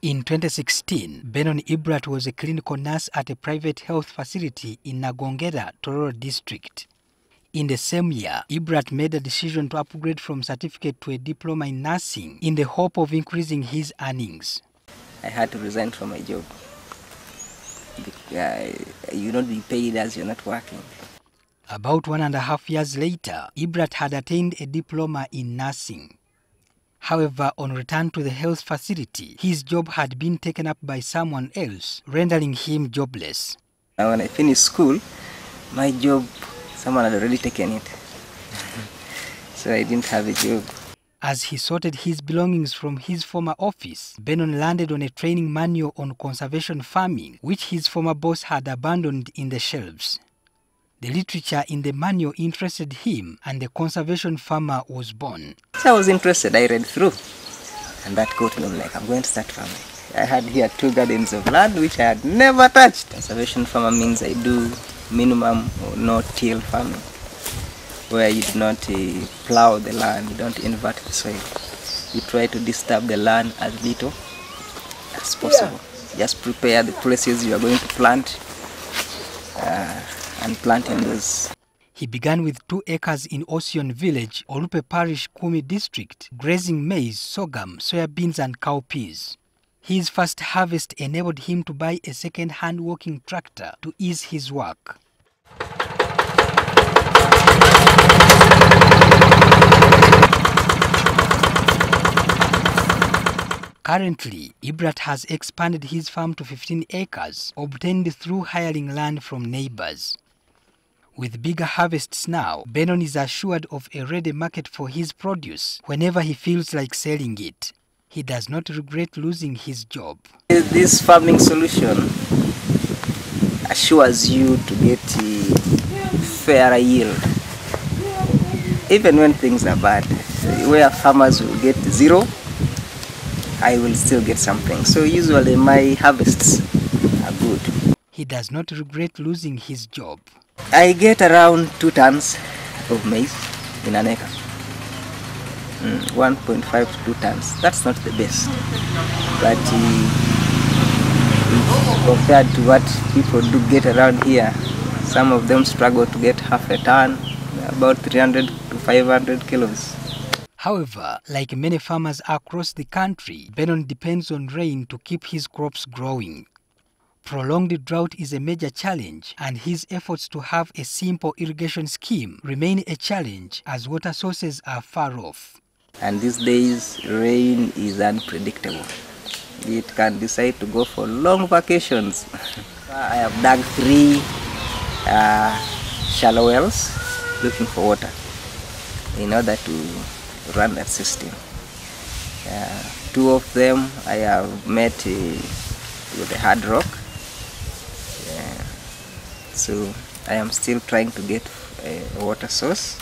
In 2016, Benon Ibrat was a clinical nurse at a private health facility in Nagongera, Tororo district. In the same year, Ibrat made a decision to upgrade from certificate to a diploma in nursing in the hope of increasing his earnings. I had to resign from my job. You don't be paid as you're not working. About 1.5 years later, Ibrat had attained a diploma in nursing. However, on return to the health facility, his job had been taken up by someone else, rendering him jobless. Now, when I finished school, my job, someone had already taken it. So I didn't have a job. As he sorted his belongings from his former office, Benon landed on a training manual on conservation farming, which his former boss had abandoned in the shelves. The literature in the manual interested him, and the conservation farmer was born. So I was interested. I read through, and that got me. I'm like, I'm going to start farming. I had here 2 gardens of land which I had never touched. Conservation farmer means I do minimum or no-till farming, where you do not plow the land, you don't invert the soil. You try to disturb the land as little as possible. Just prepare the places you are going to plant and plant in those. He began with 2 acres in Osion village, Olupe Parish, Kumi district, grazing maize, sorghum, soybeans and cowpeas. His first harvest enabled him to buy a second-hand working tractor to ease his work. Currently, Ibrat has expanded his farm to 15 acres, obtained through hiring land from neighbors. With bigger harvests now, Benon is assured of a ready market for his produce whenever he feels like selling it. He does not regret losing his job. This farming solution assures you to get a fairer yield. Even when things are bad, where farmers will get 0, I will still get something. So usually my harvests are good. He does not regret losing his job. I get around 2 tons of maize in an acre. 1.5 to 2 tons. That's not the best. But compared to what people do get around here, some of them struggle to get half a ton, about 300 to 500 kilos. However, like many farmers across the country, Benon depends on rain to keep his crops growing. Prolonged drought is a major challenge, and his efforts to have a simple irrigation scheme remain a challenge as water sources are far off. And these days, rain is unpredictable. It can decide to go for long vacations. I have dug 3 shallow wells looking for water in order to run that system. 2 of them I have met with the hard rock. So I am still trying to get a water source.